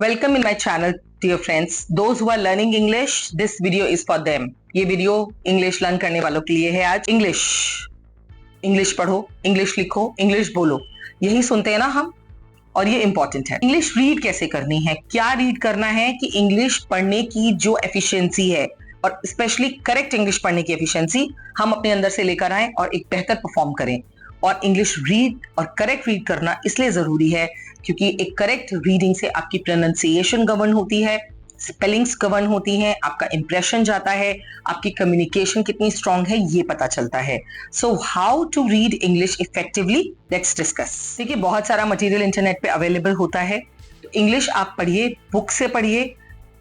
Welcome in my channel, dear friends. Those who are learning English, this video is for them. ये video English learn करने वालों के लिए है। आज इंग्लिश पढ़ो, इंग्लिश लिखो, इंग्लिश बोलो, यही सुनते हैं ना हम, और ये इंपॉर्टेंट है। इंग्लिश रीड कैसे करनी है, क्या रीड करना है कि इंग्लिश पढ़ने की जो एफिशिएंसी है और स्पेशली करेक्ट इंग्लिश पढ़ने की एफिशिएंसी हम अपने अंदर से लेकर आए और एक बेहतर परफॉर्म करें। और इंग्लिश रीड और करेक्ट रीड करना इसलिए जरूरी है क्योंकि एक करेक्ट रीडिंग से आपकी प्रोनाउंसिएशन गवर्न होती है, स्पेलिंग्स गवर्न होती हैं, आपका इंप्रेशन जाता है, आपकी कम्युनिकेशन कितनी स्ट्रांग है ये पता चलता है। So how to read English effectively, let's discuss. देखिए, बहुत सारा मटेरियल इंटरनेट पे अवेलेबल होता है, तो इंग्लिश आप पढ़िए, बुक से पढ़िए,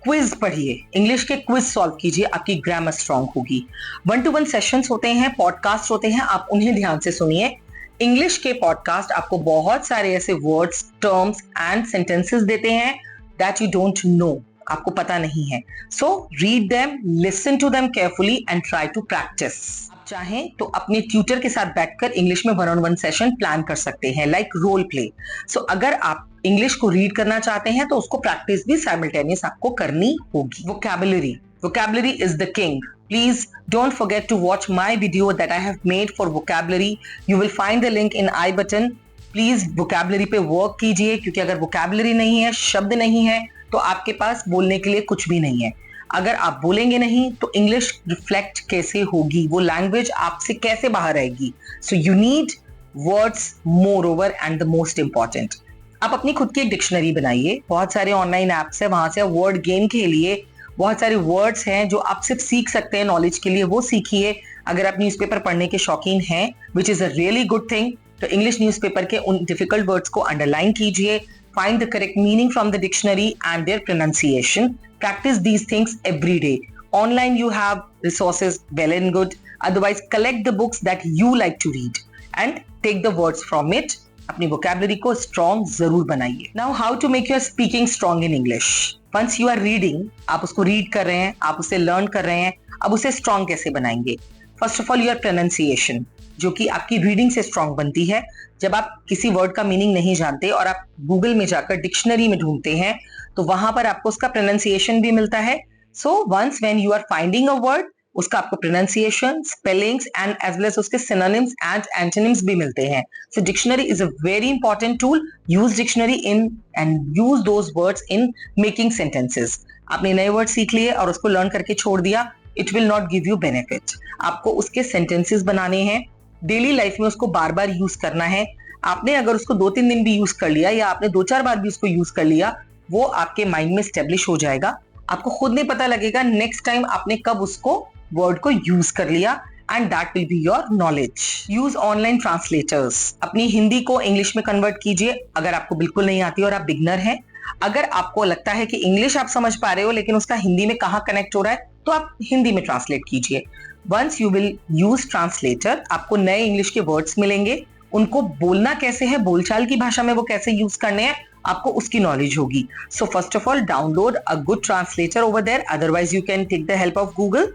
क्विज पढ़िए, इंग्लिश के क्विज सॉल्व कीजिए, आपकी ग्रामर स्ट्रांग होगी। 1-to-1 सेशंस होते हैं, पॉडकास्ट होते हैं, आप उन्हें ध्यान से सुनिए। इंग्लिश के पॉडकास्ट आपको बहुत सारे ऐसे वर्ड्स, टर्म्स एंड सेंटेंसेस देते हैं दैट यू डोंट नो, आपको पता नहीं है। So read them, listen to them carefully and try to practice. आप चाहें तो अपने ट्यूटर के साथ बैठकर इंग्लिश में 1-on-1 सेशन प्लान कर सकते हैं, लाइक रोल प्ले। सो अगर आप इंग्लिश को रीड करना चाहते हैं तो उसको प्रैक्टिस भी साइमल्टेनियस आपको करनी होगी। Vocabulary is the king. Please don't forget to watch my video that I have made for vocabulary. You will find the link in I button. Please vocabulary पे वर्क कीजिए, क्योंकि अगर vocabulary नहीं है, शब्द नहीं है, तो आपके पास बोलने के लिए कुछ भी नहीं है। अगर आप बोलेंगे नहीं तो इंग्लिश रिफ्लेक्ट कैसे होगी, वो लैंग्वेज आपसे कैसे बाहर आएगी। So you need words more over and the most important, आप अपनी खुद की एक डिक्शनरी बनाइए। बहुत सारे ऑनलाइन एप्स है, वहां से वर्ड गेम खेलिए, बहुत सारे वर्ड्स हैं जो आप सिर्फ सीख सकते हैं नॉलेज के लिए, वो सीखिए। अगर आप न्यूज़पेपर पढ़ने के शौकीन हैं, which is a really good thing, तो इंग्लिश न्यूज़पेपर के उन डिफिकल्ट वर्ड्स को अंडरलाइन कीजिए, find the correct meaning from the dictionary and their pronunciation, practice these things every day. Online you have resources, well and good, otherwise collect the books that you like to read and take the words from it. अपनी vocabulary को strong जरूर बनाइए। Now how to make your speaking strong in English. Once you are reading, आप उसको read कर रहे हैं, आप उसे लर्न कर रहे हैं, अब उसे स्ट्रॉन्ग कैसे बनाएंगे। First of all your pronunciation, जो कि आपकी रीडिंग से स्ट्रॉन्ग बनती है। जब आप किसी वर्ड का मीनिंग नहीं जानते और आप गूगल में जाकर डिक्शनरी में ढूंढते हैं, तो वहां पर आपको उसका प्रोनाउंसिएशन भी मिलता है। So once when you are finding a word, उसका आपको pronunciation, spellings and as well as उसके सिनोनिम्स एंड एंटोनिम्स भी मिलते हैं। So dictionary is a very important tool. Use dictionary in and use those words in making sentences. आपने नए word सीख लिए और उसको लर्न करके छोड़ दिया, it will not give you benefit. आपको उसके सेंटेंसेस बनाने हैं, डेली लाइफ में उसको बार बार यूज करना है। आपने अगर उसको 2-3 दिन भी यूज कर लिया या आपने 2-4 बार भी उसको यूज कर लिया, वो आपके माइंड में स्टेब्लिश हो जाएगा। आपको खुद नहीं पता लगेगा नेक्स्ट टाइम आपने कब उसको वर्ड को यूज कर लिया, and that will be your knowledge. Use online translators, अपनी हिंदी को इंग्लिश में कन्वर्ट कीजिए अगर आपको बिल्कुल नहीं आती और आप बिगनर हैं। अगर आपको लगता है कि इंग्लिश आप समझ पा रहे हो लेकिन उसका हिंदी में कहाँ कनेक्ट हो रहा है, तो आप हिंदी में ट्रांसलेट कीजिए। Once you will use translator, आपको नए इंग्लिश के वर्ड्स मिलेंगे, उनको बोलना कैसे है, बोलचाल की भाषा में वो कैसे यूज करने हैं, आपको उसकी नॉलेज होगी। So first of all download a good translator over there, otherwise you can take the help of Google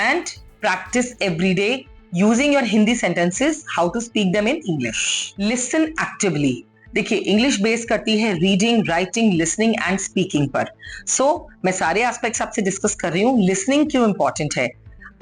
and practice every day using your Hindi sentences how to speak them in English. Listen actively. देखिए, English base करती है reading, writing, listening and speaking पर। सो मैं सारे aspects आपसे discuss कर रही हूँ। लिसनिंग क्यों इंपॉर्टेंट है।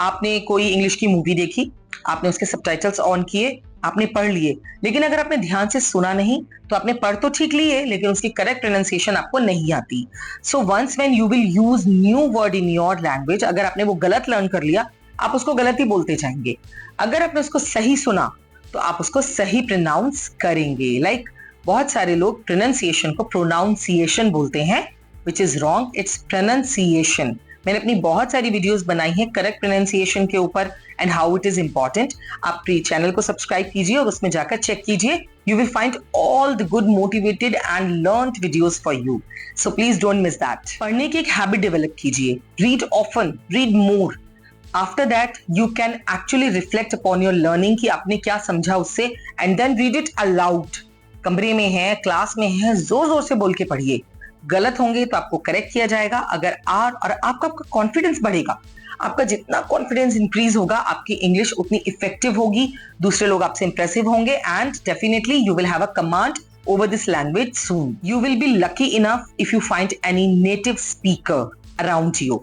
आपने कोई इंग्लिश की मूवी देखी, आपने उसके सबटाइटल्स ऑन किए, आपने पढ़ लिए, लेकिन अगर आपने ध्यान से सुना नहीं तो आपने पढ़ तो ठीक लिए लेकिन उसकी करेक्ट प्रोनाउंसिएशन आपको नहीं आती। So once when you will use new word in your language, अगर आपने वो गलत लर्न कर लिया, आप उसको गलत ही बोलते जाएंगे। अगर आपने उसको सही सुना तो आप उसको सही प्रोनाउंस करेंगे। लाइक बहुत सारे लोग प्रोनाउंसिएशन को प्रोनाउंसिएशन बोलते हैं, which is wrong, it's pronunciation. मैंने अपनी बहुत सारी वीडियोस बनाई हैं करेक्ट प्रोनाउंसिएशन के ऊपर and how it is important. आप चैनल को सब्सक्राइब कीजिए और उसमें जाकर चेक कीजिए। You will find all the good motivated and learned videos for you. So please don't miss that. पढ़ने की एक हैबिट डेवलप कीजिए। Read often, read more. After that you can actually reflect upon your learning कि आपने क्या समझा उससे, and then read it aloud. कमरे में है, क्लास में है, जोर जोर से बोल के पढ़िए। गलत होंगे तो आपको करेक्ट किया जाएगा। अगर और आपका कॉन्फिडेंस बढ़ेगा, आपका जितना कॉन्फिडेंस इंक्रीज होगा, आपकी इंग्लिश उतनी इफेक्टिव होगी, दूसरे लोग आपसे इंप्रेसिव होंगे, and definitely you will have a command over this language soon. You will be lucky enough if you find any native speaker around you.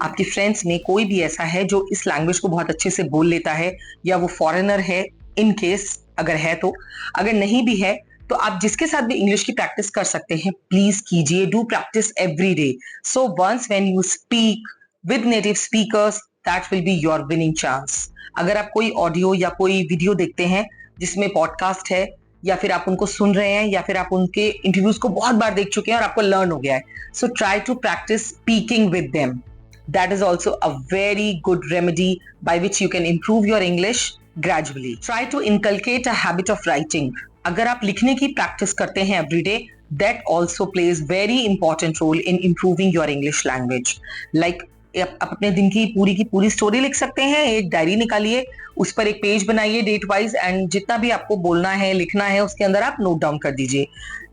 आपके फ्रेंड्स में कोई भी ऐसा है जो इस लैंग्वेज को बहुत अच्छे से बोल लेता है, या वो फॉरेनर है, इन केस अगर है तो। अगर नहीं भी है तो आप जिसके साथ भी इंग्लिश की प्रैक्टिस कर सकते हैं, प्लीज कीजिए। Do practice every day. So once when you speak with native speakers, that will be your winning chance. अगर आप कोई ऑडियो या कोई वीडियो देखते हैं जिसमें पॉडकास्ट है, या फिर आप उनको सुन रहे हैं, या फिर आप उनके इंटरव्यूज को बहुत बार देख चुके हैं और आपको लर्न हो गया है, so try to practice speaking with them. That is also a very good remedy by which you can improve your English gradually. Try to inculcate a habit of writing. अगर आप लिखने की प्रैक्टिस करते हैं every day, that also plays very important role in improving your English language. Like आप अपने दिन की पूरी स्टोरी लिख सकते हैं, एक डायरी निकालिए, उस पर एक पेज बनाइए डेट वाइज, एंड जितना भी आपको बोलना है, लिखना है, उसके अंदर आप नोट डाउन कर दीजिए.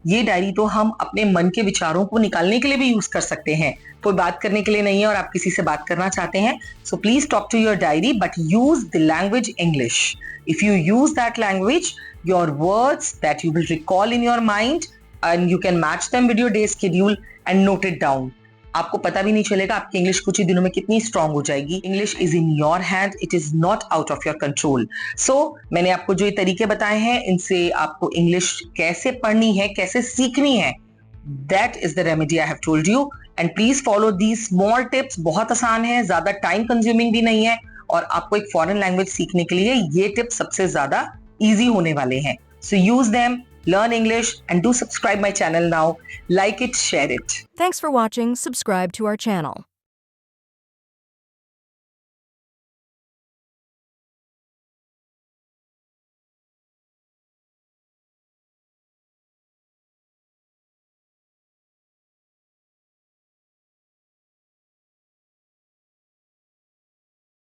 ये डायरी तो हम अपने मन के विचारों को निकालने के लिए भी यूज कर सकते हैं, कोई बात करने के लिए नहीं है और आप किसी से बात करना चाहते हैं, so please talk to your diary but use the language English. If you use that language, your words that you will recall in your mind and you can match them with your day schedule and note it down. आपको पता भी नहीं चलेगा आपकी English कुछ ही दिनों में कितनी स्ट्रांग हो जाएगी. English is in your hand, it is not out of your control. So मैंने आपको जो ये तरीके बताए हैं, इनसे आपको इंग्लिश कैसे पढ़नी है, कैसे सीखनी है, that is the remedy I have told you. And please follow these small tips. बहुत आसान है, ज्यादा टाइम कंज्यूमिंग भी नहीं है, और आपको एक फॉरेन लैंग्वेज सीखने के लिए ये टिप्स सबसे ज्यादा इजी होने वाले हैं. So use them, learn English, and do subscribe my channel now. Like it, share it. Thanks for watching. Subscribe to our channel.